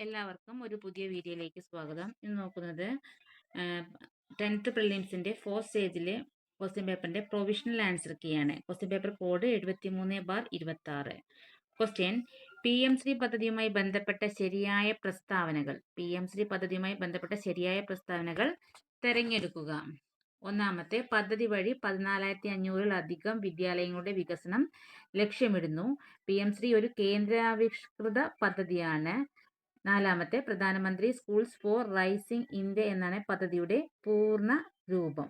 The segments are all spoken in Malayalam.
എല്ലാവർക്കും ഒരു പുതിയ വീഡിയോയിലേക്ക് സ്വാഗതം. ഇന്ന് നോക്കുന്നത് 10th പ്രിലിംസിന്റെ 4th സ്റ്റേജിലെ ക്വസ്റ്റ്യൻ പേപ്പറിന്റെ പ്രൊവിഷണൽ ആൻസർ കീയാണ്. Question paper code 73/26. ക്വസ്റ്റ്യൻ: PM-ശ്രീ പദ്ധതിയുമായി ബന്ധപ്പെട്ട ശരിയായ പ്രസ്താവനകൾ തെരഞ്ഞെടുക്കുക. ഒന്നാമത്തെ, പദ്ധതി വഴി 14,500-ലധികം വിദ്യാലയങ്ങളുടെ വികസനം ലക്ഷ്യമിടുന്നു. PM-ശ്രീ ഒരു കേന്ദ്രാവിഷ്കൃത പദ്ധതിയാണ്. നാലാമത്തെ, പ്രധാനമന്ത്രി സ്കൂൾസ് ഫോർ റൈസിംഗ് ഇന്ത്യ എന്നാണ് പദ്ധതിയുടെ പൂർണ്ണ രൂപം.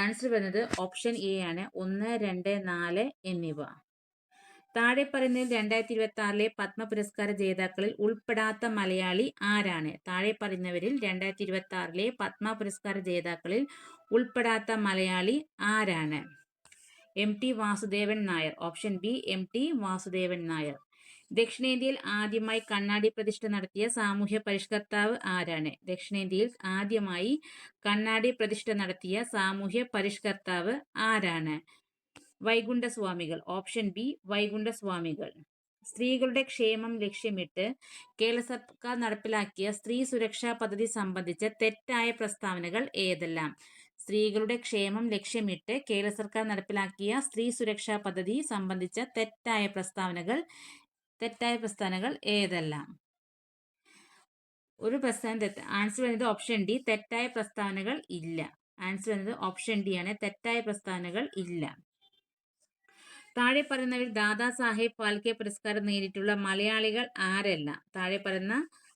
ആൻസർ വരുന്നത് ഓപ്ഷൻ എ ആണ്. 1, 2, 4 എന്നിവ. താഴെ പറയുന്നതിൽ 2026 പത്മ പുരസ്കാര ജേതാക്കളിൽ ഉൾപ്പെടാത്ത മലയാളി ആരാണ്? താഴെ പറയുന്നവരിൽ 2026 പത്മ പുരസ്കാര ജേതാക്കളിൽ ഉൾപ്പെടാത്ത മലയാളി ആരാണ്? MT Vasudevan Nair. Option B, MT Vasudevan Nair. ദക്ഷിണേന്ത്യയിൽ ആദ്യമായി കണ്ണാടി പ്രതിഷ്ഠ നടത്തിയ സാമൂഹ്യ പരിഷ്കർത്താവ് ആരാണ്? ദക്ഷിണേന്ത്യയിൽ ആദ്യമായി കണ്ണാടി പ്രതിഷ്ഠ നടത്തിയ സാമൂഹ്യ പരിഷ്കർത്താവ് ആരാണ്? വൈകുണ്ഠസ്വാമികൾ. ഓപ്ഷൻ ബി, വൈകുണ്ഠസ്വാമികൾ. സ്ത്രീകളുടെ ക്ഷേമം ലക്ഷ്യമിട്ട് കേരള സർക്കാർ നടപ്പിലാക്കിയ സ്ത്രീ സുരക്ഷാ പദ്ധതി സംബന്ധിച്ച തെറ്റായ പ്രസ്താവനകൾ ഏതെല്ലാം? സ്ത്രീകളുടെ ക്ഷേമം ലക്ഷ്യമിട്ട് കേരള സർക്കാർ നടപ്പിലാക്കിയ സ്ത്രീ സുരക്ഷാ പദ്ധതി സംബന്ധിച്ച തെറ്റായ പ്രസ്താവനകൾ ഏതെല്ലാം? ഒരു പ്രസ്താവന ആൻസർ വരുന്നത് ഓപ്ഷൻ ഡി, തെറ്റായ പ്രസ്താവനകൾ ഇല്ല. ആൻസർ വരുന്നത് ഓപ്ഷൻ ഡി ആണ്, തെറ്റായ പ്രസ്താവനകൾ ഇല്ല. താഴെ പറയുന്നവരിൽ ദാദാ സാഹേബ് ഫാൽക്കെ പുരസ്കാരം നേടിയിട്ടുള്ള മലയാളികൾ ആരെല്ലാം? താഴെ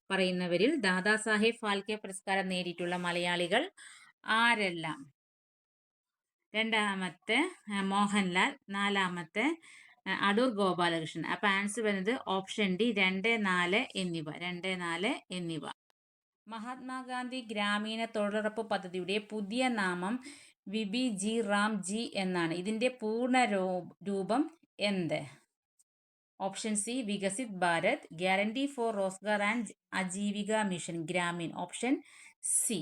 പറയുന്നവരിൽ ദാദാ സാഹേബ് ഫാൽക്കെ പുരസ്കാരം നേടിയിട്ടുള്ള മലയാളികൾ ആരെല്ലാം? രണ്ടാമത്തെ മോഹൻലാൽ, നാലാമത്തെ അടൂർ ഗോപാലകൃഷ്ണൻ. അപ്പൊ ആൻസർ വരുന്നത് ഓപ്ഷൻ ഡി, 2, 4 എന്നിവ. മഹാത്മാഗാന്ധി ഗ്രാമീണ തൊഴിലുറപ്പ് പദ്ധതിയുടെ പുതിയ നാമം വിബി-ജി റാം-ജി എന്നാണ്. ഇതിന്റെ പൂർണ്ണ രൂപം എന്ത്? Option C, Viksit Bharat guarantee for Rozgar and Ajeevika mission Gramin. Option C.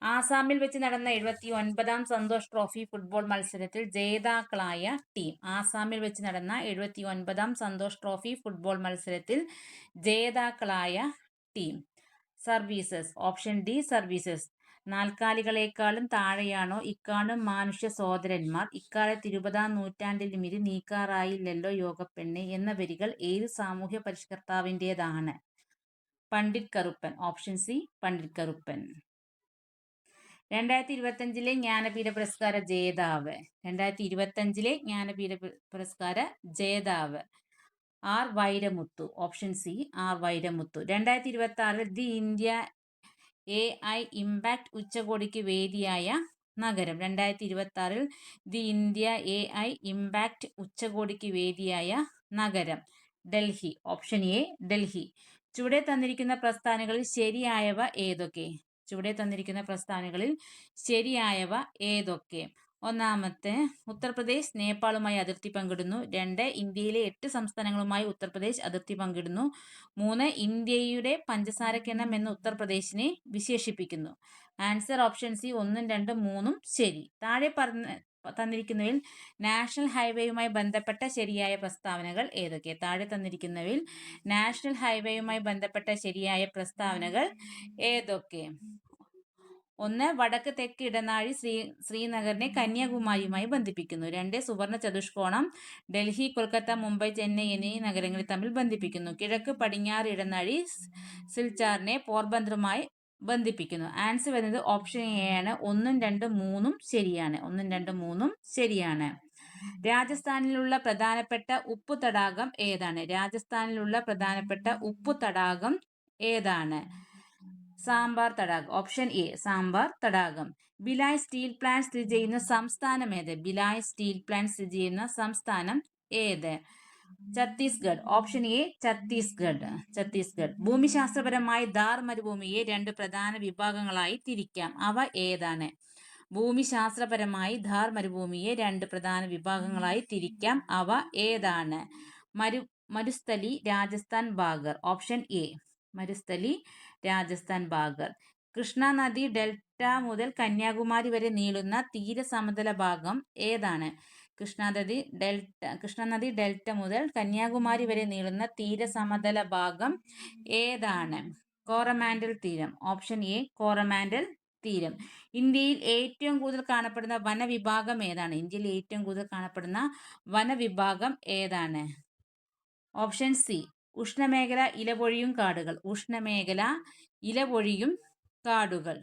ആസാമിൽ വെച്ച് നടന്ന 79ാം സന്തോഷ് ട്രോഫി ഫുട്ബോൾ മത്സരത്തിൽ ജേതാക്കളായ ടീം. ആസാമിൽ വെച്ച് നടന്ന 79ാം സന്തോഷ് ട്രോഫി ഫുട്ബോൾ മത്സരത്തിൽ ജേതാക്കളായ team. Services. Option D, services. നാൽക്കാലികളെക്കാളും താഴെയാണോ ഇക്കാണും മാനുഷ്യ സോദരന്മാർ, ഇക്കാലത്ത് 20ാം നൂറ്റാണ്ടിലുമിത് നീക്കാറായില്ലല്ലോ യോഗപ്പെണ്ണെ എന്ന വരികൾ ഏത് സാമൂഹ്യ പരിഷ്കർത്താവിൻ്റെതാണ്? പണ്ഡിറ്റ് കറുപ്പൻ. Option C, Pandit Karuppan. 2025 ജ്ഞാനപീഠ പുരസ്കാര ജേതാവ്. 2025 ജ്ഞാനപീഠ പുരസ്കാര ജേതാവ് R Vairamuthu. Option C, R Vairamuthu. 2026 the India AI impact ഉച്ചകോടിക്ക് വേദിയായ നഗരം. 2026 ദി ഇന്ത്യ AI ഇമ്പാക്ട് ഉച്ചകോടിക്ക് വേദിയായ നഗരം ഡൽഹി. Option A, Delhi. ചുവടെ തന്നിരിക്കുന്ന പ്രസ്താവനകളിൽ ശരിയായവ ഏതൊക്കെ? ഏതൊക്കെ? ഒന്നാമത്തെ, ഉത്തർപ്രദേശ് നേപ്പാളുമായി അതിർത്തി പങ്കിടുന്നു. 2, ഇന്ത്യയിലെ 8 സംസ്ഥാനങ്ങളുമായി ഉത്തർപ്രദേശ് അതിർത്തി പങ്കിടുന്നു. 3, ഇന്ത്യയുടെ പഞ്ചസാരക്കിണ്ണം എന്ന് ഉത്തർപ്രദേശിനെ വിശേഷിപ്പിക്കുന്നു. ആൻസർ ഓപ്ഷൻ സി, 1, 2, 3 ശരി. താഴെ തന്നിരിക്കുന്നവയിൽ നാഷണൽ ഹൈവേയുമായി ബന്ധപ്പെട്ട ശരിയായ പ്രസ്താവനകൾ ഏതൊക്കെ? നാഷണൽ ഹൈവേയുമായി ബന്ധപ്പെട്ട ശരിയായ പ്രസ്താവനകൾ ഏതൊക്കെ? 1, വടക്ക് തെക്ക് ഇടനാഴി ശ്രീനഗറിനെ കന്യാകുമാരിയുമായി ബന്ധിപ്പിക്കുന്നു. 2, സുവർണ ചതുഷ്കോണം ഡൽഹി, കൊൽക്കത്ത, മുംബൈ, ചെന്നൈ എന്നീ നഗരങ്ങളെ തമ്മിൽ ബന്ധിപ്പിക്കുന്നു. കിഴക്ക് പടിഞ്ഞാറ് ഇടനാഴി സിൽച്ചാറിനെ പോർബന്ദറുമായി ബന്ധിപ്പിക്കുന്നു. ആൻസർ വരുന്നത് ഓപ്ഷൻ എ ആണ്. 1, 2, 3 ശരിയാണ്. രാജസ്ഥാനിലുള്ള പ്രധാനപ്പെട്ട ഉപ്പു തടാകം ഏതാണ്? സാംബാർ തടാകം. ഓപ്ഷൻ എ, സാംബാർ തടാകം. ഭിലായ് സ്റ്റീൽ പ്ലാന്റ് സ്ഥിതി ചെയ്യുന്ന സംസ്ഥാനം ഏത്? ഛത്തീസ്ഗഡ്. Option A, Chhattisgarh. ഭൂമിശാസ്ത്രപരമായി ഥാർ മരുഭൂമിയെ 2 പ്രധാന വിഭാഗങ്ങളായി തിരിക്കാം. അവ ഏതാണ്? ഭൂമിശാസ്ത്രപരമായി ഥാർ മരുഭൂമിയെ 2 പ്രധാന വിഭാഗങ്ങളായി തിരിക്കാം. അവ ഏതാണ്? Marusthali, Rajasthan, bagger. Option A, Marusthali, Rajasthan, bagger. Krishna നദി ഡെൽറ്റ മുതൽ കന്യാകുമാരി വരെ നീളുന്ന തീര സമതല ഭാഗം ഏതാണ്? കൃഷ്ണനദി ഡെൽറ്റ മുതൽ കന്യാകുമാരി വരെ നീളുന്ന തീരസമതല ഭാഗം ഏതാണ്? കോറമാൻഡൽ തീരം. ഓപ്ഷൻ എ കോറമാൻഡൽ തീരം. ഇന്ത്യയിൽ ഏറ്റവും കൂടുതൽ കാണപ്പെടുന്ന വനവിഭാഗം ഏതാണ്? ഇന്ത്യയിൽ ഏറ്റവും കൂടുതൽ കാണപ്പെടുന്ന വനവിഭാഗം ഏതാണ്? ഓപ്ഷൻ സി ഉഷ്ണമേഖല ഇലപൊഴിയും കാടുകൾ. ഉഷ്ണമേഖല ഇലപൊഴിയും കാടുകൾ.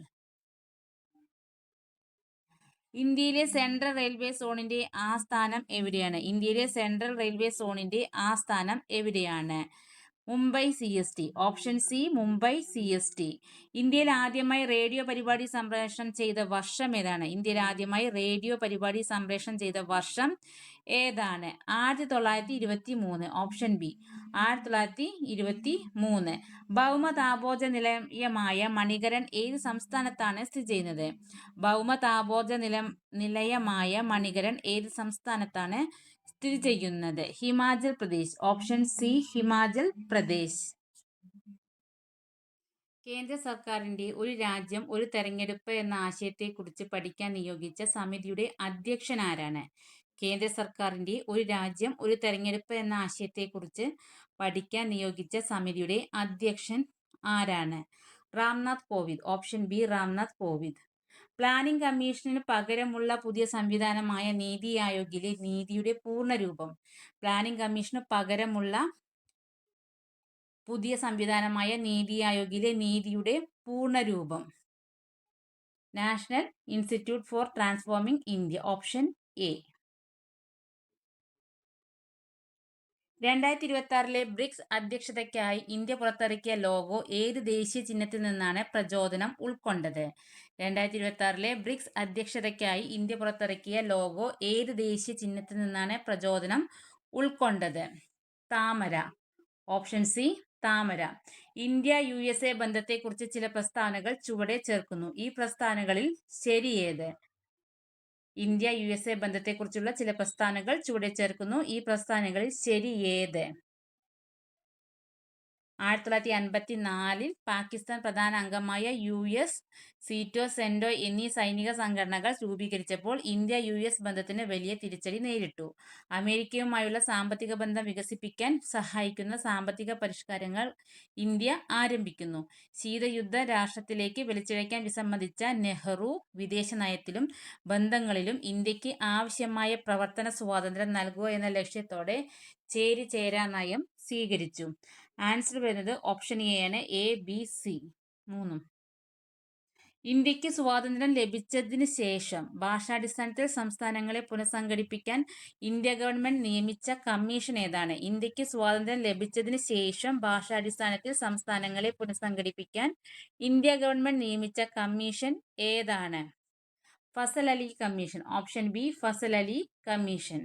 ഇന്ത്യയിലെ സെൻട്രൽ റെയിൽവേ സോണിന്റെ ആസ്ഥാനം എവിടെയാണ്? ഇന്ത്യയിലെ സെൻട്രൽ റെയിൽവേ സോണിന്റെ ആസ്ഥാനം എവിടെയാണ്? Mumbai CST. Option C Mumbai CST. ഇന്ത്യയിൽ ആദ്യമായി റേഡിയോ പരിപാടി സംപ്രേഷണം ചെയ്ത വർഷം ഏതാണ്? ഇന്ത്യയിൽ ആദ്യമായി റേഡിയോ പരിപാടി സംപ്രേഷണം ചെയ്ത വർഷം ഏതാണ്? 1923. Option B 1923. ഭൗമതാപോർജ നിലയമായ മണികരൺ ഏത് സംസ്ഥാനത്താണ് സ്ഥിതി ചെയ്യുന്നത്? ഭൗമതാപോർജ നിലയമായ മണികരൺ ഏത് സംസ്ഥാനത്താണ് സ്ഥിതി ചെയ്യുന്നത്? ഹിമാചൽ പ്രദേശ്. Option C Himachal Pradesh. കേന്ദ്ര സർക്കാരിന്റെ ഒരു രാജ്യം ഒരു തെരഞ്ഞെടുപ്പ് എന്ന ആശയത്തെക്കുറിച്ച് പഠിക്കാൻ നിയോഗിച്ച സമിതിയുടെ അധ്യക്ഷൻ ആരാണ്? കേന്ദ്ര സർക്കാരിന്റെ ഒരു രാജ്യം ഒരു തെരഞ്ഞെടുപ്പ് എന്ന ആശയത്തെക്കുറിച്ച് പഠിക്കാൻ നിയോഗിച്ച സമിതിയുടെ അധ്യക്ഷൻ ആരാണ്? Ramnath Kovind. Option B Ramnath Kovind. Planning കമ്മീഷന് പകരമുള്ള പുതിയ സംവിധാനമായ നീതി ആയോഗിലെ നീതിയുടെ പൂർണ്ണരൂപം. പ്ലാനിംഗ് കമ്മീഷന് പകരമുള്ള പുതിയ സംവിധാനമായ നീതി ആയോഗിലെ നീതിയുടെ പൂർണ്ണരൂപം. National institute for transforming India. Option A. 2026 BRICS അധ്യക്ഷതയ്ക്കായി ഇന്ത്യ പുറത്തിറക്കിയ ലോഗോ ഏത് ദേശീയ ചിഹ്നത്തിൽ നിന്നാണ് പ്രചോദനം ഉൾക്കൊണ്ടത്? 2026 ബ്രിക്സ് അധ്യക്ഷതയ്ക്കായി ഇന്ത്യ പുറത്തിറക്കിയ ലോഗോ ഏത് ദേശീയ ചിഹ്നത്തിൽ നിന്നാണ് പ്രചോദനം ഉൾക്കൊണ്ടത്? താമര. ഓപ്ഷൻ സി താമര. ഇന്ത്യ USA ബന്ധത്തെക്കുറിച്ച് ചില പ്രസ്താവനകൾ ചുവടെ ചേർക്കുന്നു. ഈ പ്രസ്താവനകളിൽ ശരിയേത്? ഇന്ത്യ USA ബന്ധത്തെക്കുറിച്ചുള്ള ചില പ്രസ്താവനകൾ ചുവടെ ചേർക്കുന്നു. ഈ പ്രസ്താവനകളിൽ ശരിയേത്? 1954 പാകിസ്ഥാൻ പ്രധാന അംഗമായ US, സീറ്റോ, സെൻഡോ എന്നീ സൈനിക സംഘടനകൾ രൂപീകരിച്ചപ്പോൾ ഇന്ത്യ US ബന്ധത്തിന് വലിയ തിരിച്ചടി നേരിട്ടു. അമേരിക്കയുമായുള്ള സാമ്പത്തിക ബന്ധം വികസിപ്പിക്കാൻ സഹായിക്കുന്ന സാമ്പത്തിക പരിഷ്കാരങ്ങൾ ഇന്ത്യ ആരംഭിക്കുന്നു. ശീതയുദ്ധ രാഷ്ട്രത്തിലേക്ക് വലിച്ചിഴയ്ക്കാൻ വിസമ്മതിച്ച നെഹ്റു വിദേശ നയത്തിലും ബന്ധങ്ങളിലും ഇന്ത്യക്ക് ആവശ്യമായ പ്രവർത്തന സ്വാതന്ത്ര്യം നൽകുക എന്ന ലക്ഷ്യത്തോടെ ചേരിചേരാ നയം സ്വീകരിച്ചു. ആൻസർ വരുന്നത് ഓപ്ഷൻ എ ആണ്. ABC 3. ഇന്ത്യക്ക് സ്വാതന്ത്ര്യം ലഭിച്ചതിന് ശേഷം ഭാഷാടിസ്ഥാനത്തിൽ സംസ്ഥാനങ്ങളെ പുനഃസംഘടിപ്പിക്കാൻ ഇന്ത്യ ഗവൺമെന്റ് നിയമിച്ച കമ്മീഷൻ ഏതാണ്? ഇന്ത്യക്ക് സ്വാതന്ത്ര്യം ലഭിച്ചതിന് ശേഷം ഭാഷാടിസ്ഥാനത്തിൽ സംസ്ഥാനങ്ങളെ പുനഃസംഘടിപ്പിക്കാൻ ഇന്ത്യ ഗവൺമെന്റ് നിയമിച്ച കമ്മീഷൻ ഏതാണ്? Fazal Ali commission. Option B Fazal Ali commission.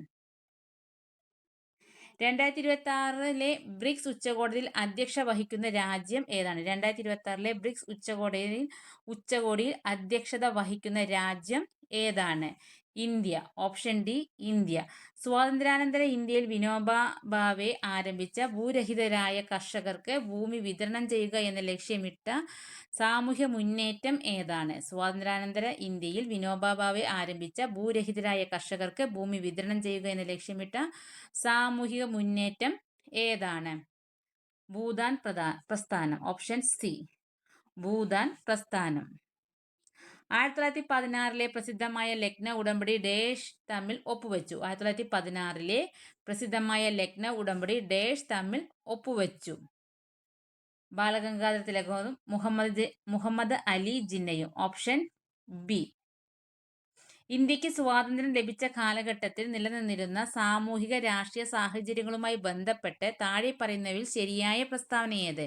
2026 BRICS ഉച്ചകോടിയിൽ അധ്യക്ഷത വഹിക്കുന്ന രാജ്യം ഏതാണ്? 2026 ബ്രിക്സ് ഉച്ചകോടിയിൽ അധ്യക്ഷത വഹിക്കുന്ന രാജ്യം ഏതാണ്? ഇന്ത്യ. Option D India. സ്വാതന്ത്ര്യാനന്തര ഇന്ത്യയിൽ വിനോബ ഭാവെ ആരംഭിച്ച ഭൂരഹിതരായ കർഷകർക്ക് ഭൂമി വിതരണം ചെയ്യുക എന്ന ലക്ഷ്യമിട്ട സാമൂഹ്യ മുന്നേറ്റം ഏതാണ്? സ്വാതന്ത്ര്യാനന്തര ഇന്ത്യയിൽ വിനോബ ഭാവെ ആരംഭിച്ച ഭൂരഹിതരായ കർഷകർക്ക് ഭൂമി വിതരണം ചെയ്യുക എന്ന ലക്ഷ്യമിട്ട സാമൂഹിക മുന്നേറ്റം ഏതാണ്? ഭൂദാൻ പ്രസ്ഥാനം. ഓപ്ഷൻ സി ഭൂദാൻ പ്രസ്ഥാനം. 1916 പ്രസിദ്ധമായ ലക്നൗ ഉടമ്പടി ഡേഷ് തമ്മിൽ ഒപ്പുവെച്ചു. 1916 പ്രസിദ്ധമായ ലക്നൗ ഉടമ്പടി ഡേഷ് തമ്മിൽ ഒപ്പുവെച്ചു. ബാലഗംഗാധര തിലകവും മുഹമ്മദ് അലി ജിന്നയും. Option B. ഇന്ത്യക്ക് സ്വാതന്ത്ര്യം ലഭിച്ച കാലഘട്ടത്തിൽ നിലനിന്നിരുന്ന സാമൂഹിക രാഷ്ട്രീയ സാഹചര്യങ്ങളുമായി ബന്ധപ്പെട്ട് താഴെ പറയുന്നവയിൽ ശരിയായ പ്രസ്താവന ഏത്?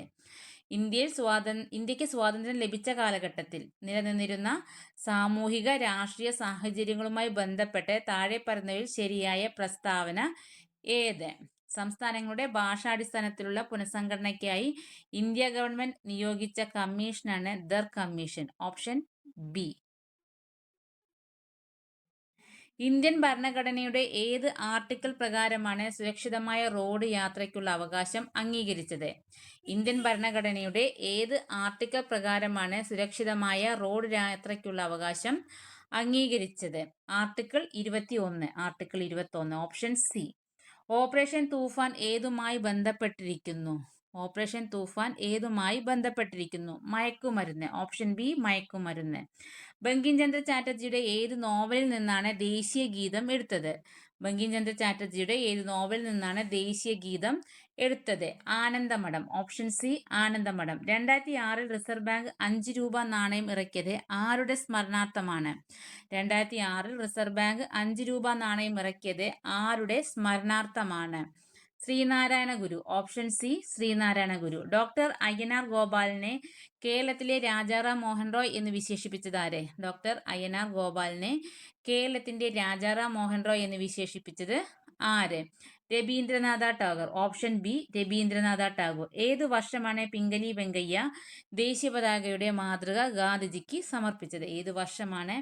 ഇന്ത്യക്ക് സ്വാതന്ത്ര്യം ലഭിച്ച കാലഘട്ടത്തിൽ നിലനിന്നിരുന്ന സാമൂഹിക രാഷ്ട്രീയ സാഹചര്യങ്ങളുമായി ബന്ധപ്പെട്ട് താഴെ പറയുന്നവയിൽ ശരിയായ പ്രസ്താവന ഏത്? സംസ്ഥാനങ്ങളുടെ ഭാഷാടിസ്ഥാനത്തിലുള്ള പുനഃസംഘടനയ്ക്കായി ഇന്ത്യ ഗവൺമെന്റ് നിയോഗിച്ച കമ്മീഷനാണ് Dhar commission. Option B. Indian ഭരണഘടനയുടെ ഏത് ആർട്ടിക്കിൾ പ്രകാരമാണ് സുരക്ഷിതമായ റോഡ് യാത്രയ്ക്കുള്ള അവകാശം അംഗീകരിച്ചത്? ഇന്ത്യൻ ഭരണഘടനയുടെ ഏത് ആർട്ടിക്കിൾ പ്രകാരമാണ് സുരക്ഷിതമായ റോഡ് യാത്രയ്ക്കുള്ള അവകാശം അംഗീകരിച്ചത്? Article 21. Article 21. Option C. Operation Toofan ഏതുമായി ബന്ധപ്പെട്ടിരിക്കുന്നു? ഓപ്പറേഷൻ തൂഫാൻ ഏതുമായി ബന്ധപ്പെട്ടിരിക്കുന്നു? മയക്കുമരുന്ന്. ഓപ്ഷൻ ബി മയക്കുമരുന്ന്. ബങ്കിം ചന്ദ്ര ചാറ്റർജിയുടെ ഏത് നോവലിൽ നിന്നാണ് ദേശീയ ഗീതം എടുത്തത്? ബങ്കിം ചന്ദ്ര ചാറ്റർജിയുടെ ഏത് നോവലിൽ നിന്നാണ് ദേശീയ ഗീതം എടുത്തത്? Anandamath. Option C Anandamath. 2006 reserve bank 5 രൂപ നാണയം ഇറക്കിയത് ആരുടെ സ്മരണാർത്ഥമാണ്? 2006 റിസർവ് ബാങ്ക് 5 രൂപ നാണയം ഇറക്കിയത് ആരുടെ സ്മരണാർത്ഥമാണ്? ശ്രീനാരായണ ഗുരു. ഓപ്ഷൻ സി ശ്രീനാരായണ ഗുരു. ഡോക്ടർ അയ്യനാർ ഗോപാലിനെ കേരളത്തിലെ രാജാറാം മോഹൻ റോയ് എന്ന് വിശേഷിപ്പിച്ചത് ആരെ? ഡോക്ടർ അയ്യനാർ ഗോപാലിനെ കേരളത്തിന്റെ രാജാറാം മോഹൻ റോയ് എന്ന് വിശേഷിപ്പിച്ചത് ആര്? രബീന്ദ്രനാഥ ടാഗോർ. Option B Rabindranath Tagore. ഏതു വർഷമാണ് പിംഗലി വെങ്കയ്യ ദേശീയ പതാകയുടെ മാതൃക ഗാന്ധിജിക്ക് സമർപ്പിച്ചത്? ഏതു വർഷമാണ്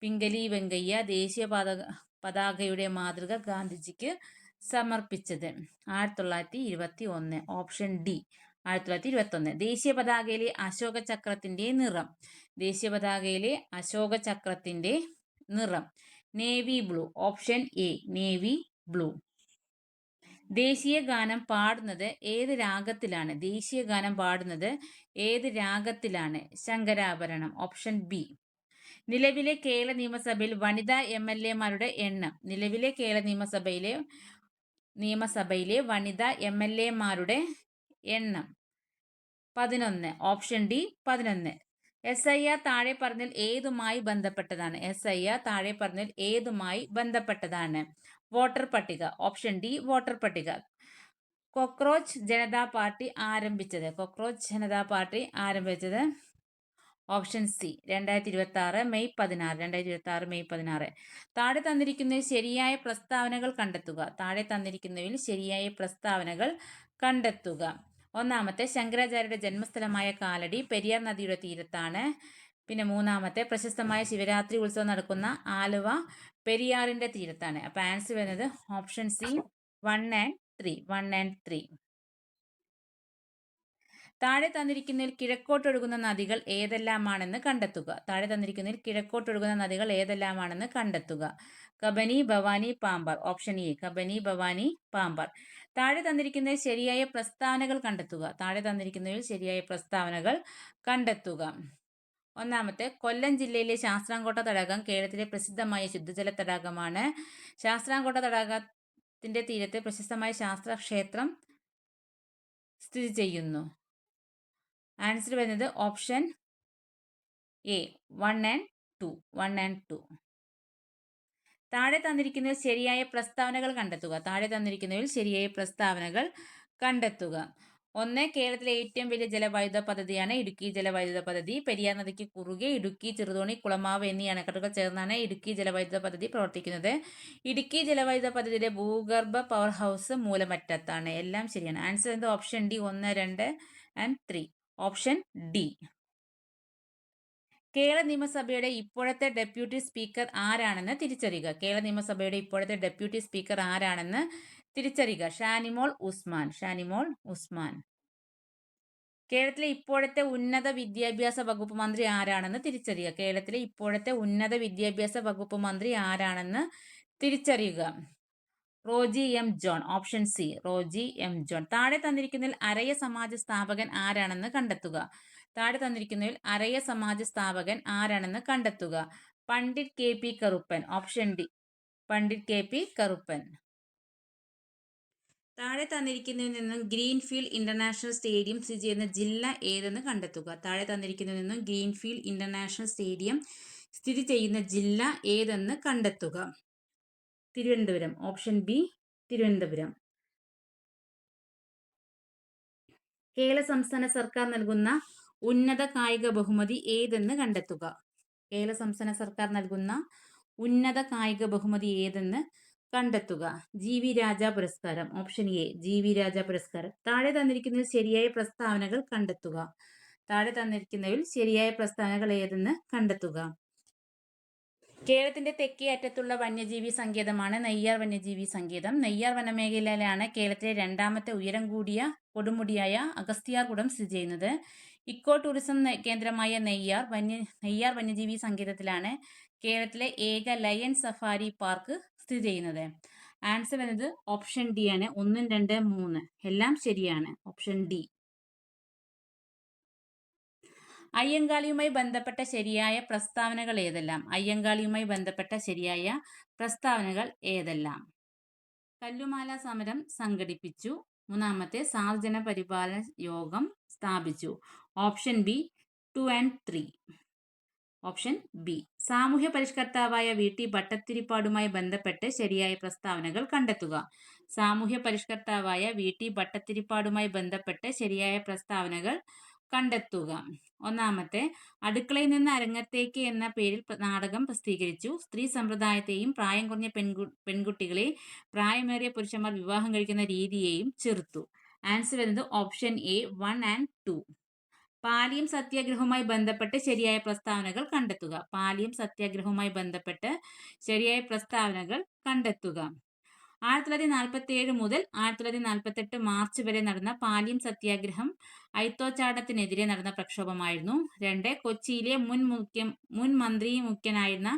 പിംഗലി വെങ്കയ്യ ദേശീയ പതാകയുടെ മാതൃക ഗാന്ധിജിക്ക് സമർപ്പിച്ചത്? 1921. Option D 1921. ദേശീയ പതാകയിലെ അശോക ചക്രത്തിന്റെ നിറം. ദേശീയ പതാകയിലെ അശോക ചക്രത്തിന്റെ നിറം navy blue. Option A navy blue. ദേശീയ ഗാനം പാടുന്നത് ഏത് രാഗത്തിലാണ്? ദേശീയ ഗാനം പാടുന്നത് ഏത് രാഗത്തിലാണ്? ശങ്കരാഭരണം. Option B. നിലവിലെ കേരള നിയമസഭയിൽ വനിതാ MLA-മാരുടെ എണ്ണം. നിലവിലെ കേരള നിയമസഭയിലെ വനിതാ MLA-മാരുടെ എണ്ണം 11. Option D 11. SIR താഴെ പറഞ്ഞതിൽ ഏതുമായി ബന്ധപ്പെട്ടതാണ്? SIR താഴെ പറഞ്ഞതിൽ ഏതുമായി ബന്ധപ്പെട്ടതാണ്? വോട്ടർ പട്ടിക. ഓപ്ഷൻ ഡി വോട്ടർ പട്ടിക. കോക്രോച്ച് ജനതാ പാർട്ടി ആരംഭിച്ചത്? കോക്രോച്ച് ജനതാ പാർട്ടി ആരംഭിച്ചത്? Option C 2026 May 16. 2026 മെയ് 16. താഴെ തന്നിരിക്കുന്നതിൽ ശരിയായ പ്രസ്താവനകൾ കണ്ടെത്തുക. താഴെ തന്നിരിക്കുന്നതിൽ ശരിയായ പ്രസ്താവനകൾ കണ്ടെത്തുക. ഒന്നാമത്തെ, ശങ്കരാചാര്യരുടെ ജന്മസ്ഥലമായ കാലടി പെരിയാർ നദിയുടെ തീരത്താണ്. പിന്നെ മൂന്നാമത്തെ, പ്രശസ്തമായ ശിവരാത്രി ഉത്സവം നടക്കുന്ന ആലുവ പെരിയാറിന്റെ തീരത്താണ്. അപ്പൊ ആൻസർ വരുന്നത് ഓപ്ഷൻ സി 1 and 3. 1 and 3. താഴെ തന്നിരിക്കുന്നതിൽ കിഴക്കോട്ടൊഴുകുന്ന നദികൾ ഏതെല്ലാമാണെന്ന് കണ്ടെത്തുക. താഴെ തന്നിരിക്കുന്നതിൽ കിഴക്കോട്ടൊഴുകുന്ന നദികൾ ഏതെല്ലാമാണെന്ന് കണ്ടെത്തുക. കബനി, ഭവാനി, പാമ്പാർ. Option A Kabini, Bhavani, Pambar. താഴെ തന്നിരിക്കുന്നതിൽ ശരിയായ പ്രസ്താവനകൾ കണ്ടെത്തുക. താഴെ തന്നിരിക്കുന്നതിൽ ശരിയായ പ്രസ്താവനകൾ കണ്ടെത്തുക. ഒന്നാമത്തെ, കൊല്ലം ജില്ലയിലെ ശാസ്താംകോട്ട തടാകം കേരളത്തിലെ പ്രസിദ്ധമായ ശുദ്ധജല തടാകമാണ്. ശാസ്താംകോട്ട തടാകത്തിന്റെ തീരത്ത് പ്രശസ്തമായ ശാസ്ത്ര ക്ഷേത്രം സ്ഥിതി ചെയ്യുന്നു. ആൻസർ വരുന്നത് ഓപ്ഷൻ എ 1 and 2. 1 and 2. താഴെ തന്നിരിക്കുന്നതിൽ ശരിയായ പ്രസ്താവനകൾ കണ്ടെത്തുക. താഴെ തന്നിരിക്കുന്നതിൽ ശരിയായ പ്രസ്താവനകൾ കണ്ടെത്തുക. 1. കേരളത്തിലെ ഏറ്റവും വലിയ ജലവൈദ്യുത പദ്ധതിയാണ് ഇടുക്കി ജലവൈദ്യുത പദ്ധതി. പെരിയാർ നദിക്ക് കുറുകെ ഇടുക്കി, ചെറുതോണി, കുളമാവ് എന്നീ അണക്കെട്ടുകൾ ചേർന്നാണ് ഇടുക്കി ജലവൈദ്യുത പദ്ധതി പ്രവർത്തിക്കുന്നത്. ഇടുക്കി ജലവൈദ്യുത പദ്ധതിയുടെ ഭൂഗർഭ പവർ ഹൗസ് മൂലമറ്റത്താണ്. എല്ലാം ശരിയാണ്. ആൻസർ എന്ത്? Option D 1, 2 and 3. Option D. Kerala നിയമസഭയുടെ ഇപ്പോഴത്തെ ഡെപ്യൂട്ടി സ്പീക്കർ ആരാണെന്ന് തിരിച്ചറിയുക. കേരള നിയമസഭയുടെ ഇപ്പോഴത്തെ ഡെപ്യൂട്ടി സ്പീക്കർ ആരാണെന്ന് തിരിച്ചറിയുക. ഷാനിമോൾ ഉസ്മാൻ. ഷാനിമോൾ ഉസ്മാൻ. കേരളത്തിലെ ഇപ്പോഴത്തെ ഉന്നത വിദ്യാഭ്യാസ വകുപ്പ് മന്ത്രി ആരാണെന്ന് തിരിച്ചറിയുക. കേരളത്തിലെ ഇപ്പോഴത്തെ ഉന്നത വിദ്യാഭ്യാസ വകുപ്പ് മന്ത്രി ആരാണെന്ന് തിരിച്ചറിയുക. Roji M John. Option C Roji M John. താഴെ തന്നിരിക്കുന്നതിൽ അരയ സമാജ സ്ഥാപകൻ ആരാണെന്ന് കണ്ടെത്തുക. താഴെ തന്നിരിക്കുന്നതിൽ അരയ സമാജ സ്ഥാപകൻ ആരാണെന്ന് കണ്ടെത്തുക. Pandit KP Karuppan. Option D Pandit KP Karuppan. താഴെ തന്നിരിക്കുന്നതിൽ നിന്നും ഗ്രീൻഫീൽഡ് ഇന്റർനാഷണൽ സ്റ്റേഡിയം സ്ഥിതി ചെയ്യുന്ന ജില്ല ഏതെന്ന് കണ്ടെത്തുക. താഴെ തന്നിരിക്കുന്നതിൽ നിന്നും ഗ്രീൻഫീൽഡ് ഇന്റർനാഷണൽ സ്റ്റേഡിയം സ്ഥിതി ചെയ്യുന്ന ജില്ല ഏതെന്ന് കണ്ടെത്തുക. തിരുവനന്തപുരം. Option B Thiruvananthapuram. കേരള സംസ്ഥാന സർക്കാർ നൽകുന്ന ഉന്നത കായിക ബഹുമതി ഏതെന്ന് കണ്ടെത്തുക. കേരള സംസ്ഥാന സർക്കാർ നൽകുന്ന ഉന്നത കായിക ബഹുമതി ഏതെന്ന് കണ്ടെത്തുക. GV രാജ പുരസ്കാരം. ഓപ്ഷൻ എ GV രാജ പുരസ്കാരം. താഴെ തന്നിരിക്കുന്നതിൽ ശരിയായ പ്രസ്താവനകൾ കണ്ടെത്തുക. താഴെ തന്നിരിക്കുന്നതിൽ ശരിയായ പ്രസ്താവനകൾ ഏതെന്ന് കണ്ടെത്തുക. കേരളത്തിന്റെ തെക്കേ അറ്റത്തുള്ള വന്യജീവി സങ്കേതമാണ് നെയ്യാർ വന്യജീവി സങ്കേതം. നെയ്യാർ വനമേഖലയിലാണ് കേരളത്തിലെ രണ്ടാമത്തെ ഉയരം കൂടിയ കൊടുമുടിയായ അഗസ്ത്യാർകൂടം സ്ഥിതി ചെയ്യുന്നത്? ഇക്കോ ടൂറിസം കേന്ദ്രമായ നെയ്യാർ വന്യജീവി സങ്കേതത്തിലാണ് കേരളത്തിലെ ഏക ലയൺ സഫാരി പാർക്ക് സ്ഥിതി ചെയ്യുന്നത്. ആൻസർ വരുന്നത് ഓപ്ഷൻ ഡി ആണ്. 1, 2, 3 എല്ലാം ശരിയാണ്. Option D. അയ്യങ്കാളിയുമായി ബന്ധപ്പെട്ട ശരിയായ പ്രസ്താവനകൾ ഏതെല്ലാം? അയ്യങ്കാളിയുമായി ബന്ധപ്പെട്ട ശരിയായ പ്രസ്താവനകൾ ഏതെല്ലാം? കല്ലുമാല സമരം സംഘടിപ്പിച്ചു. മൂന്നാമത്തെ സാർജന പരിപാലന യോഗം സ്ഥാപിച്ചു. Option B 2 and 3. Option B. സാമൂഹ്യ പരിഷ്കർത്താവായ വി.ടി. ഭട്ടത്തിരിപ്പാടുമായി ബന്ധപ്പെട്ട് ശരിയായ പ്രസ്താവനകൾ കണ്ടെത്തുക. സാമൂഹ്യ പരിഷ്കർത്താവായ വി.ടി. ഭട്ടത്തിരിപ്പാടുമായി ബന്ധപ്പെട്ട് ശരിയായ പ്രസ്താവനകൾ കണ്ടെത്തുക. ഒന്നാമത്തെ, അടുക്കളയിൽ നിന്ന് അരങ്ങത്തേക്ക് എന്ന പേരിൽ നാടകം പ്രസിദ്ധീകരിച്ചു. സ്ത്രീ സമ്പ്രദായത്തെയും പ്രായം കുറഞ്ഞ പെൺകുട്ടികളെ പ്രായമേറിയ പുരുഷന്മാർ വിവാഹം കഴിക്കുന്ന രീതിയെയും ചെറുത്തു. ആൻസർ വരുന്നത് ഓപ്ഷൻ എ 1 and 2. പാലിയം സത്യാഗ്രഹവുമായി ബന്ധപ്പെട്ട് ശരിയായ പ്രസ്താവനകൾ കണ്ടെത്തുക. പാലിയം സത്യാഗ്രഹവുമായി ബന്ധപ്പെട്ട് ശരിയായ പ്രസ്താവനകൾ കണ്ടെത്തുക. 1947 മുതൽ 1948 മാർച്ച് വരെ നടന്ന പാലിയം സത്യാഗ്രഹം അയിത്തോച്ചാടനത്തിനെതിരെ നടന്ന പ്രക്ഷോഭമായിരുന്നു. 2. കൊച്ചിയിലെ മുൻ മന്ത്രി മുഖ്യനായിരുന്ന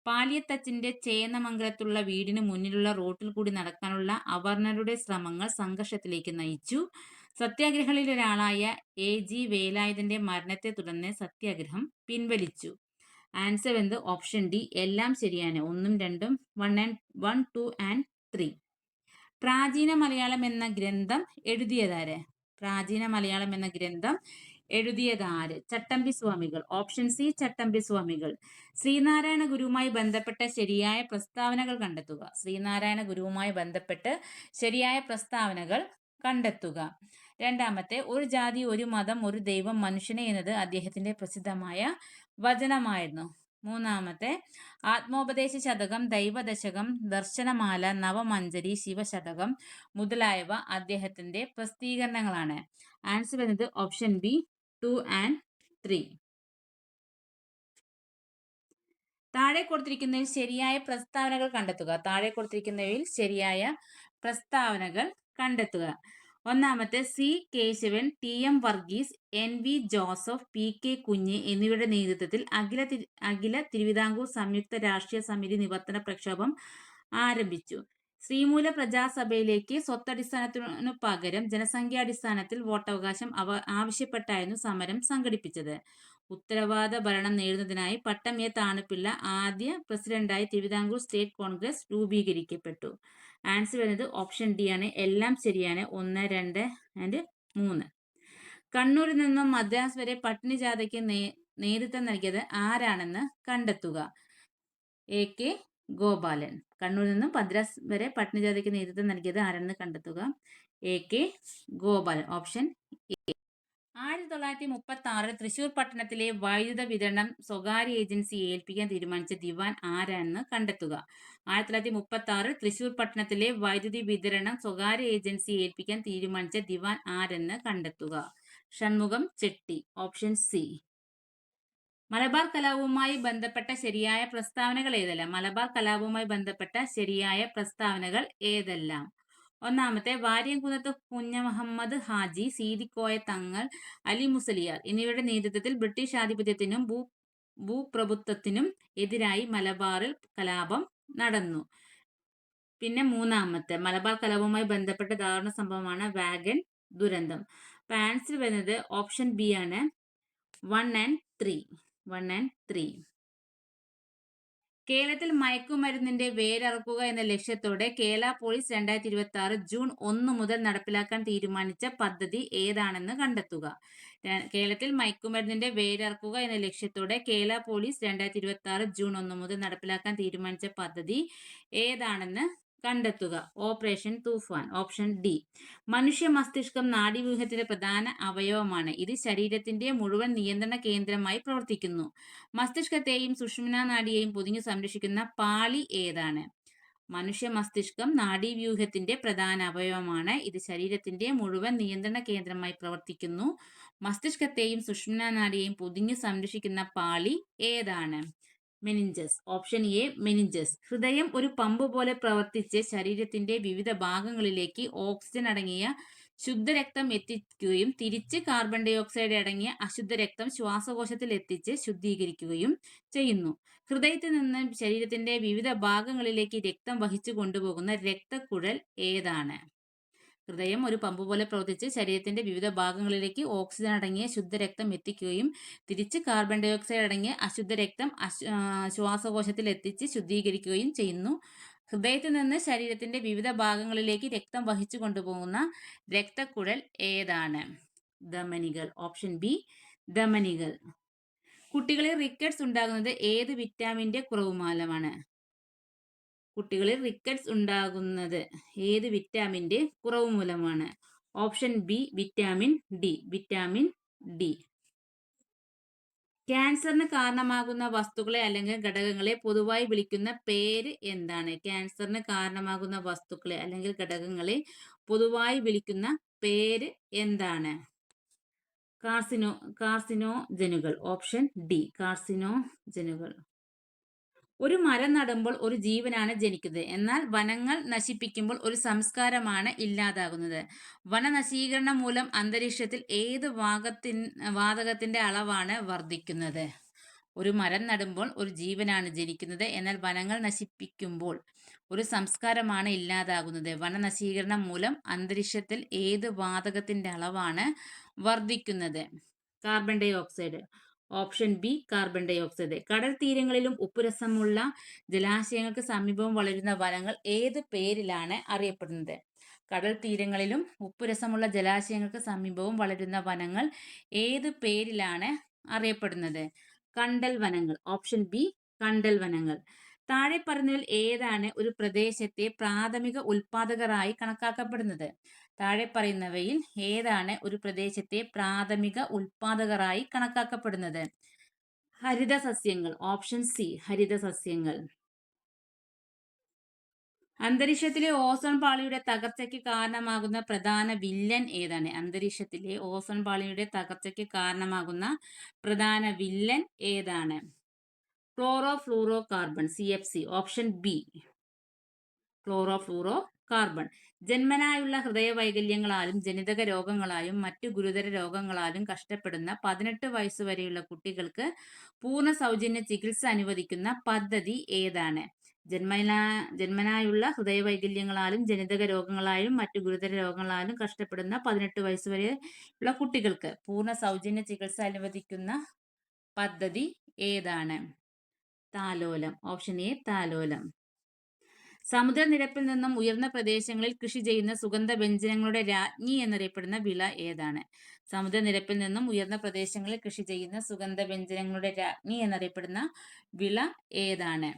പാലിയത്തച്ഛന്റെ ചേന്നമംഗലത്തുള്ള വീടിന് മുന്നിലുള്ള റോട്ടിൽ കൂടി നടക്കാനുള്ള അവർണരുടെ ശ്രമങ്ങൾ സംഘർഷത്തിലേക്ക് നയിച്ചു. സത്യാഗ്രഹികളിലൊരാളായ A.G. വേലായുധന്റെ മരണത്തെ തുടർന്ന് സത്യാഗ്രഹം പിൻവലിച്ചു. ആൻസർ എന്ത്? ഓപ്ഷൻ ഡി എല്ലാം ശരിയാണ്. 1, 2, 1, 2 and 3. പ്രാചീന മലയാളം എന്ന ഗ്രന്ഥം എഴുതിയതാര്? പ്രാചീന മലയാളം എന്ന ഗ്രന്ഥം എഴുതിയതാര്? ചട്ടമ്പി സ്വാമികൾ. ഓപ്ഷൻ സി ചട്ടമ്പി സ്വാമികൾ. ശ്രീനാരായണ ഗുരുവുമായി ബന്ധപ്പെട്ട ശരിയായ പ്രസ്താവനകൾ കണ്ടെത്തുക. ശ്രീനാരായണ ഗുരുവുമായി ബന്ധപ്പെട്ട് ശരിയായ പ്രസ്താവനകൾ കണ്ടെത്തുക. രണ്ടാമത്തെ, ഒരു ജാതി ഒരു മതം ഒരു ദൈവം മനുഷ്യനെ എന്നത് അദ്ദേഹത്തിന്റെ പ്രസിദ്ധമായ വചനമായിരുന്നു. മൂന്നാമത്തെ, ആത്മോപദേശ ശതകം, ദൈവദശകം, ദർശനമാല, നവമഞ്ജരി, ശിവശതകം മുതലായവ അദ്ദേഹത്തിന്റെ പ്രസിദ്ധീകരണങ്ങളാണ്. ആൻസർ വരുന്നത് ഓപ്ഷൻ ബി 2 and 3. താഴെ കൊടുത്തിരിക്കുന്നതിൽ ശരിയായ പ്രസ്താവനകൾ കണ്ടെത്തുക. താഴെ കൊടുത്തിരിക്കുന്നവയിൽ ശരിയായ പ്രസ്താവനകൾ കണ്ടെത്തുക. ഒന്നാമത്തെ, C Keshavan, T M Varghese, N V Joseph, P K Kunju എന്നിവരുടെ നേതൃത്വത്തിൽ അഖില തിരുവിതാംകൂർ സംയുക്ത രാഷ്ട്രീയ സമിതി നിവർത്തന പ്രക്ഷോഭം ആരംഭിച്ചു. ശ്രീമൂല പ്രജാസഭയിലേക്ക് സ്വത്തടിസ്ഥാനത്തിനു പകരം ജനസംഖ്യാടിസ്ഥാനത്തിൽ വോട്ടവകാശം ആവശ്യപ്പെട്ടായിരുന്നു സമരം സംഘടിപ്പിച്ചത്. ഉത്തരവാദ ഭരണം നേടുന്നതിനായി പട്ടം എ താണുപിള്ള ആദ്യ പ്രസിഡന്റായി തിരുവിതാംകൂർ സ്റ്റേറ്റ് കോൺഗ്രസ് രൂപീകരിക്കപ്പെട്ടു. ആൻസർ വരുന്നത് ഓപ്ഷൻ ഡി ആണ്. എല്ലാം ശരിയാണ്. 1, 2 and 3. കണ്ണൂരിൽ നിന്നും മദ്രാസ് വരെ പട്ടിണി ജാഥയ്ക്ക് നേതൃത്വം നൽകിയത് ആരാണെന്ന് കണ്ടെത്തുക. A K Gopalan. കണ്ണൂരിൽ നിന്നും മദ്രാസ് വരെ പട്ടിണി ജാഥയ്ക്ക് നേതൃത്വം നൽകിയത് ആരാണെന്ന് കണ്ടെത്തുക. A K Gopalan. Option A. 1936 Thrissur പട്ടണത്തിലെ വൈദ്യുത വിതരണം സ്വകാര്യ ഏജൻസിയെ ഏൽപ്പിക്കാൻ തീരുമാനിച്ച ദിവാൻ ആരാണെന്ന് കണ്ടെത്തുക. 1936 തൃശൂർ പട്ടണത്തിലെ വൈദ്യുതി വിതരണം സ്വകാര്യ ഏജൻസിയെ ഏൽപ്പിക്കാൻ തീരുമാനിച്ച ദിവാൻ ആരെന്ന് കണ്ടെത്തുക. ഷൺമുഖം ചെട്ടി. Option C. മലബാർ കലാപവുമായി ബന്ധപ്പെട്ട ശരിയായ പ്രസ്താവനകൾ ഏതെല്ലാം? മലബാർ കലാപവുമായി ബന്ധപ്പെട്ട ശരിയായ പ്രസ്താവനകൾ ഏതെല്ലാം? ഒന്നാമത്തെ, വാര്യംകുന്നത്ത് കുഞ്ഞമുഹമ്മദ് ഹാജി, സീതിക്കോയ തങ്ങൾ, അലി മുസലിയാർ എന്നിവരുടെ നേതൃത്വത്തിൽ ബ്രിട്ടീഷ് ആധിപത്യത്തിനും ഭൂപ്രഭുത്വത്തിനും എതിരായി മലബാറിൽ കലാപം നടന്നു. പിന്നെ മൂന്നാമത്തെ, മലബാർ കലാപവുമായി ബന്ധപ്പെട്ട ദാരുണ സംഭവമാണ് വാഗൺ ദുരന്തം. അപ്പൊ ആൻസർ വരുന്നത് ഓപ്ഷൻ ബി ആണ്. 1 and 3. 1 and 3. കേരളത്തിൽ മയക്കുമരുന്നിന്റെ വേരറുക്കുക എന്ന ലക്ഷ്യത്തോടെ കേരള പോലീസ് 2026 ജൂൺ 1 മുതൽ നടപ്പിലാക്കാൻ തീരുമാനിച്ച പദ്ധതി ഏതാണെന്ന് കണ്ടെത്തുക. കേരളത്തിൽ മയക്കുമരുന്നിന്റെ വേരറുക്കുക എന്ന ലക്ഷ്യത്തോടെ കേരള പോലീസ് 2026 ജൂൺ 1 മുതൽ നടപ്പിലാക്കാൻ തീരുമാനിച്ച പദ്ധതി ഏതാണെന്ന് കണ്ടെത്തുക. ഓപ്പറേഷൻ തൂഫാൻ. Option D. മനുഷ്യ മസ്തിഷ്കം നാഡീവ്യൂഹത്തിന്റെ പ്രധാന അവയവമാണ്. ഇത് ശരീരത്തിന്റെ മുഴുവൻ നിയന്ത്രണ കേന്ദ്രമായി പ്രവർത്തിക്കുന്നു. മസ്തിഷ്കത്തെയും സുഷുമ്നാ നാഡിയെയും പൊതിഞ്ഞു സംരക്ഷിക്കുന്ന പാളി ഏതാണ്? മനുഷ്യ മസ്തിഷ്കം നാഡീവ്യൂഹത്തിന്റെ പ്രധാന അവയവമാണ്. ഇത് ശരീരത്തിന്റെ മുഴുവൻ നിയന്ത്രണ കേന്ദ്രമായി പ്രവർത്തിക്കുന്നു. മസ്തിഷ്കത്തെയും സുഷുമ്നാ നാഡിയെയും പൊതിഞ്ഞു സംരക്ഷിക്കുന്ന പാളി ഏതാണ്? മെനിഞ്ചസ്. Option A meninges. ഹൃദയം ഒരു പമ്പ് പോലെ പ്രവർത്തിച്ച് ശരീരത്തിന്റെ വിവിധ ഭാഗങ്ങളിലേക്ക് ഓക്സിജൻ അടങ്ങിയ ശുദ്ധരക്തം എത്തിക്കുകയും തിരിച്ച് കാർബൺ ഡൈ ഓക്സൈഡ് അടങ്ങിയ അശുദ്ധരക്തം ശ്വാസകോശത്തിൽ എത്തിച്ച് ശുദ്ധീകരിക്കുകയും ചെയ്യുന്നു. ഹൃദയത്തിൽ നിന്ന് ശരീരത്തിന്റെ വിവിധ ഭാഗങ്ങളിലേക്ക് രക്തം വഹിച്ചു കൊണ്ടുപോകുന്ന രക്തക്കുഴൽ ഏതാണ്? ഹൃദയം ഒരു പമ്പ് പോലെ പ്രവർത്തിച്ച് ശരീരത്തിന്റെ വിവിധ ഭാഗങ്ങളിലേക്ക് ഓക്സിജൻ അടങ്ങിയ ശുദ്ധരക്തം എത്തിക്കുകയും തിരിച്ച് കാർബൺ ഡൈ ഓക്സൈഡ് അടങ്ങിയ അശുദ്ധരക്തം ശ്വാസകോശത്തിൽ എത്തിച്ച് ശുദ്ധീകരിക്കുകയും ചെയ്യുന്നു. ഹൃദയത്തിൽ നിന്ന് ശരീരത്തിന്റെ വിവിധ ഭാഗങ്ങളിലേക്ക് രക്തം വഹിച്ചു കൊണ്ടുപോകുന്ന രക്തക്കുഴൽ ഏതാണ്? ധമനികൾ. ഓപ്ഷൻ ബി ധമനികൾ. കുട്ടികളിൽ റിക്കറ്റ്സ് ഉണ്ടാകുന്നത് ഏത് വിറ്റാമിന്റെ കുറവ് മൂലമാണ്? കുട്ടികളിൽ റിക്കറ്റ്സ് ഉണ്ടാകുന്നത് ഏത് വിറ്റാമിന്റെ കുറവ് മൂലമാണ്? Option B vitamin D. Vitamin D. ക്യാൻസറിന് കാരണമാകുന്ന വസ്തുക്കളെ അല്ലെങ്കിൽ ഘടകങ്ങളെ പൊതുവായി വിളിക്കുന്ന പേര് എന്താണ്? ക്യാൻസറിന് കാരണമാകുന്ന വസ്തുക്കളെ അല്ലെങ്കിൽ ഘടകങ്ങളെ പൊതുവായി വിളിക്കുന്ന പേര് എന്താണ്? കാർസിനോജനുകൾ. ഓപ്ഷൻ ഡി കാർസിനോജനുകൾ. ഒരു മരം നടുമ്പോൾ ഒരു ജീവനാണ് ജനിക്കുന്നത്. എന്നാൽ വനങ്ങൾ നശിപ്പിക്കുമ്പോൾ ഒരു സംസ്കാരമാണ് ഇല്ലാതാകുന്നത്. വനനശീകരണം മൂലം അന്തരീക്ഷത്തിൽ ഏത് വാതകത്തിന്റെ അളവാണ് വർദ്ധിക്കുന്നത്? ഒരു മരം നടുമ്പോൾ ഒരു ജീവനാണ് ജനിക്കുന്നത്. എന്നാൽ വനങ്ങൾ നശിപ്പിക്കുമ്പോൾ ഒരു സംസ്കാരമാണ് ഇല്ലാതാകുന്നത്. വനനശീകരണം മൂലം അന്തരീക്ഷത്തിൽ ഏത് വാതകത്തിന്റെ അളവാണ് വർദ്ധിക്കുന്നത്? Carbon dioxide. Option B carbon dioxide. കടൽ തീരങ്ങളിലും ഉപ്പുരസമുള്ള ജലാശയങ്ങൾക്ക് സമീപം വളരുന്ന വനങ്ങൾ ഏത് പേരിലാണ് അറിയപ്പെടുന്നത്? കടൽ തീരങ്ങളിലും ഉപ്പുരസമുള്ള ജലാശയങ്ങൾക്ക് സമീപവും വളരുന്ന വനങ്ങൾ ഏത് പേരിലാണ് അറിയപ്പെടുന്നത്? കണ്ടൽ വനങ്ങൾ. ഓപ്ഷൻ ബി കണ്ടൽ വനങ്ങൾ. താഴെ പറയുന്നതിൽ ഏതാണ് ഒരു പ്രദേശത്തെ പ്രാഥമിക ഉൽപാദകരായി കണക്കാക്കപ്പെടുന്നത്? താഴെ പറയുന്നവയിൽ ഏതാണ് ഒരു പ്രദേശത്തെ പ്രാഥമിക ഉൽപാദകരായി കണക്കാക്കപ്പെടുന്നത്? ഹരിതസസ്യങ്ങൾ. ഓപ്ഷൻ സി ഹരിതസസ്യങ്ങൾ. അന്തരീക്ഷത്തിലെ ഓസോൺ പാളിയുടെ തകർച്ചയ്ക്ക് കാരണമാകുന്ന പ്രധാന വില്ലൻ ഏതാണ്? അന്തരീക്ഷത്തിലെ ഓസോൺ പാളിയുടെ തകർച്ചയ്ക്ക് കാരണമാകുന്ന പ്രധാന വില്ലൻ ഏതാണ്? Chlorofluorocarbon. CFC. Option B chlorofluorocarbon. ജന്മനായുള്ള ഹൃദയവൈകല്യങ്ങളാലും ജനിതക രോഗങ്ങളാലും മറ്റു ഗുരുതര രോഗങ്ങളാലും കഷ്ടപ്പെടുന്ന 18 വയസ്സുവരെയുള്ള കുട്ടികൾക്ക് പൂർണ്ണ സൗജന്യ ചികിത്സ അനുവദിക്കുന്ന പദ്ധതി ഏതാണ്? ജന്മനായുള്ള ഹൃദയവൈകല്യങ്ങളാലും ജനിതക രോഗങ്ങളാലും മറ്റു ഗുരുതര രോഗങ്ങളാലും കഷ്ടപ്പെടുന്ന 18 വയസ്സുവരെയുള്ള കുട്ടികൾക്ക് പൂർണ്ണ സൗജന്യ ചികിത്സ അനുവദിക്കുന്ന പദ്ധതി ഏതാണ്? താലോലം. ഓപ്ഷൻ എ താലോലം. സമുദ്രനിരപ്പിൽ നിന്നും ഉയർന്ന പ്രദേശങ്ങളിൽ കൃഷി ചെയ്യുന്ന സുഗന്ധവ്യഞ്ജനങ്ങളുടെ രാജ്ഞി എന്നറിയപ്പെടുന്ന വിള ഏതാണ്? സമുദ്രനിരപ്പിൽ നിന്നും ഉയർന്ന പ്രദേശങ്ങളിൽ കൃഷി ചെയ്യുന്ന സുഗന്ധവ്യഞ്ജനങ്ങളുടെ രാജ്ഞി എന്നറിയപ്പെടുന്ന വിള ഏതാണ്?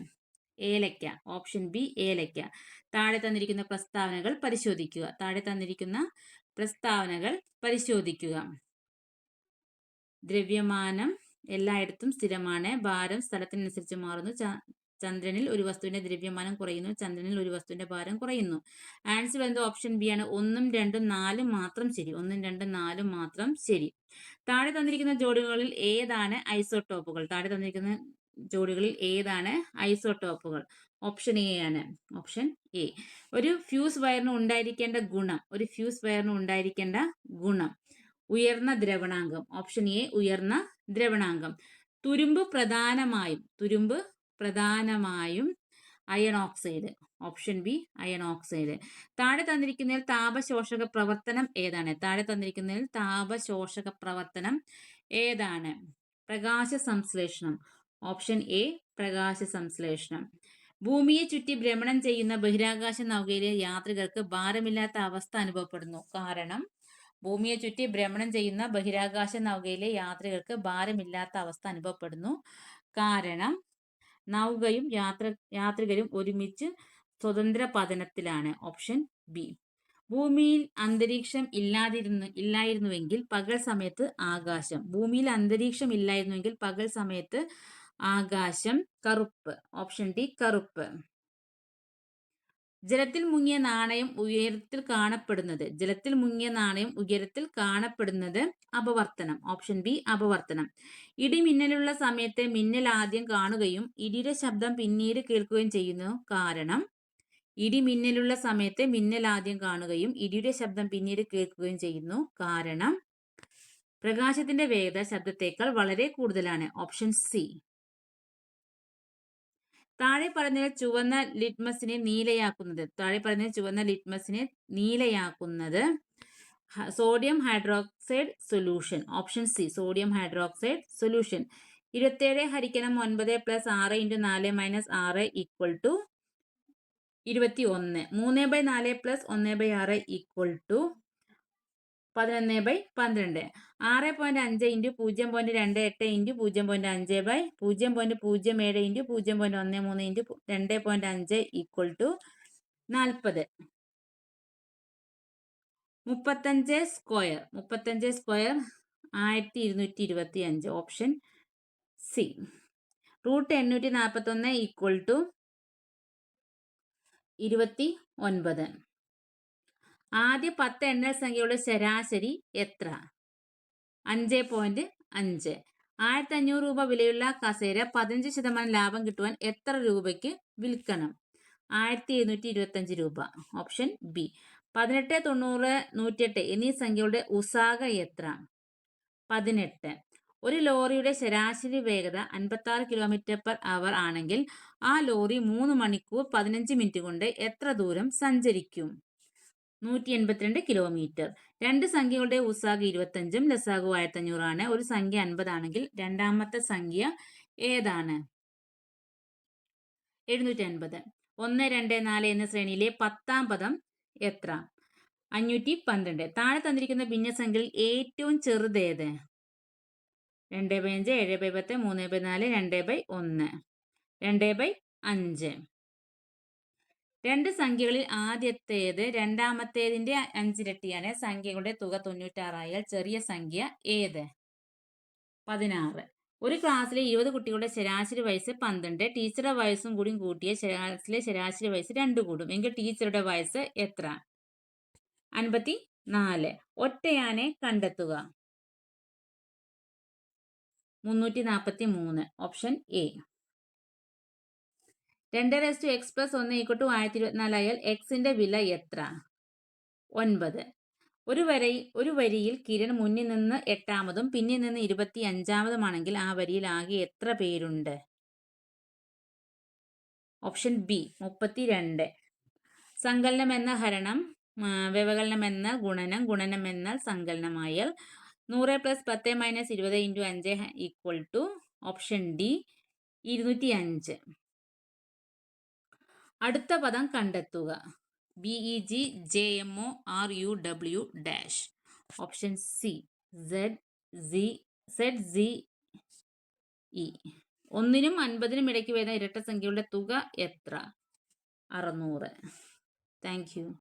ഏലക്ക. ഓപ്ഷൻ ബി ഏലക്ക. താഴെ തന്നിരിക്കുന്ന പ്രസ്താവനകൾ പരിശോധിക്കുക. ദ്രവ്യമാനം എല്ലായിടത്തും സ്ഥിരമാണ്. ഭാരം സ്ഥലത്തിനനുസരിച്ച് മാറുന്നു. ചന്ദ്രനിൽ ഒരു വസ്തുവിന്റെ ദ്രവ്യമാനം കുറയുന്നു. ചന്ദ്രനിൽ ഒരു വസ്തുവിന്റെ ഭാരം കുറയുന്നു. ആൻസർ വരുന്നത് ഓപ്ഷൻ ബി ആണ്. 1, 2, 4 മാത്രം ശരി. 1, 2, 4 മാത്രം ശരി. താഴെ തന്നിരിക്കുന്ന ജോഡികളിൽ ഏതാണ് ഐസോട്ടോപ്പുകൾ? ഓപ്ഷൻ എ ആണ്. Option A. ഒരു ഫ്യൂസ് വയറിന് ഉണ്ടായിരിക്കേണ്ട ഗുണം ഉയർന്ന ദ്രവണാങ്കം. ഓപ്ഷൻ എ ഉയർന്ന ദ്രവണാങ്കം. തുരുമ്പ് പ്രധാനമായും iron oxide. Option B iron oxide. താഴെ തന്നിരിക്കുന്നതിൽ താപശോഷക പ്രവർത്തനം ഏതാണ്? പ്രകാശ സംശ്ലേഷണം. ഓപ്ഷൻ എ പ്രകാശ സംശ്ലേഷണം. ഭൂമിയെ ചുറ്റി ഭ്രമണം ചെയ്യുന്ന ബഹിരാകാശ നൗകയിലെ യാത്രികർക്ക് ഭാരമില്ലാത്ത അവസ്ഥ അനുഭവപ്പെടുന്നു. കാരണം ഭൂമിയെ ചുറ്റി ഭ്രമണം ചെയ്യുന്ന ബഹിരാകാശ നൗകയിലെ യാത്രികർക്ക് ഭാരമില്ലാത്ത അവസ്ഥ അനുഭവപ്പെടുന്നു. കാരണം നൗകയും യാത്രികരും ഒരുമിച്ച് സ്വതന്ത്ര പതനത്തിലാണ്. Option B. ഭൂമിയിൽ അന്തരീക്ഷം ഇല്ലായിരുന്നുവെങ്കിൽ പകൽ സമയത്ത് ആകാശം കറുപ്പ്. ഓപ്ഷൻ ഡി കറുപ്പ്. ജലത്തിൽ മുങ്ങിയ നാണയം ഉയരത്തിൽ കാണപ്പെടുന്നത് അപവർത്തനം. Option B അപവർത്തനം. ഇടിമിന്നലുള്ള സമയത്ത് മിന്നൽ ആദ്യം കാണുകയും ഇടിയുടെ ശബ്ദം പിന്നീട് കേൾക്കുകയും ചെയ്യുന്നു. കാരണം ഇടിമിന്നലുള്ള സമയത്ത് മിന്നൽ ആദ്യം കാണുകയും ഇടിയുടെ ശബ്ദം പിന്നീട് കേൾക്കുകയും ചെയ്യുന്നു. കാരണം പ്രകാശത്തിന്റെ വേഗത ശബ്ദത്തേക്കാൾ വളരെ കൂടുതലാണ്. Option C. താഴെ പറയുന്നതിൽ ചുവന്ന ലിറ്റ്മസിനെ നീലയാക്കുന്നത് sodium hydroxide solution. Option C, sodium hydroxide solution. 27 ഹരിക്കണം 9 plus 6 into 4 minus 6 equal to 21. 3/4 plus 1/6 equal to 11/12. 6.5 into 0.28 into 0.5/0.07 into 0.13 into 2.5 equal to 40. 35 square 1225. Option C. √841 equal to 29. ആദ്യ 10 എണ്ണൽ സംഖ്യയുടെ ശരാശരി എത്ര? 5.5. 1500 രൂപ വിലയുള്ള കസേര 15% ലാഭം കിട്ടുവാൻ എത്ര രൂപയ്ക്ക് വിൽക്കണം? 1725 രൂപ. Option B. 18, 90, 108 എന്നീ സംഖ്യകളുടെ ഉസാഗ എത്ര? 18. ഒരു ലോറിയുടെ ശരാശരി വേഗത 56 km/h ആണെങ്കിൽ ആ ലോറി 3 മണിക്കൂർ 15 മിനിറ്റ് കൊണ്ട് എത്ര ദൂരം സഞ്ചരിക്കും? 182 കിലോമീറ്റർ. രണ്ട് സംഖ്യകളുടെ ഉസാഗ 25ഉം ലസാഗു 1500 ആണ്. ഒരു സംഖ്യ 50 ആണെങ്കിൽ രണ്ടാമത്തെ സംഖ്യ ഏതാണ്? 750. 1, 2, 4 എന്ന ശ്രേണിയിലെ 10ാം പദം എത്ര? 512. താഴെ തന്നിരിക്കുന്ന ഭിന്നസംഖ്യയിൽ ഏറ്റവും ചെറുതേത്? 2/5, 7/10, 3/4, 2/1. 2/5. രണ്ട് സംഖ്യകളിൽ ആദ്യത്തേത് രണ്ടാമത്തേതിന്റെ 5 ഇരട്ടിയാണ്. സംഖ്യകളുടെ തുക 96 ആയാൽ ചെറിയ സംഖ്യ ഏത്? 16. ഒരു ക്ലാസ്സിലെ 20 കുട്ടികളുടെ ശരാശരി വയസ്സ് 12. ടീച്ചറുടെ വയസ്സും കൂടി കൂട്ടിയ ക്ലാസ്സിലെ ശരാശരി വയസ്സ് 2 കൂടും എങ്കിൽ ടീച്ചറുടെ വയസ്സ് എത്ര? 54. ഒറ്റയാനെ കണ്ടെത്തുക. 343. Option A. 2x + 1 = 1024 ആയാൽ എക്സിന്റെ വില എത്ര? 9. ഒരു വരിയിൽ കിരൺ മുന്നിൽ നിന്ന് 8ാമതും പിന്നിൽ നിന്ന് 25ാമതുമാണെങ്കിൽ ആ വരിയിൽ ആകെ എത്ര പേരുണ്ട്? Option B. 32. സങ്കലനം എന്ന ഹരണം, വ്യവകലനം എന്ന ഗുണനം, ഗുണനം എന്നാൽ സങ്കലനമായാൽ 100 + 10 - 20 × 5 ഈക്വൽ ടു ഓപ്ഷൻ ഡി 205. അടുത്ത പദം കണ്ടെത്തുക. BEGJMORUW dash. Option C ZZE. 1നും 50നും ഇടയ്ക്ക് വരുന്ന ഇരട്ട സംഖ്യകളുടെ തുക എത്ര? 600. Thank you.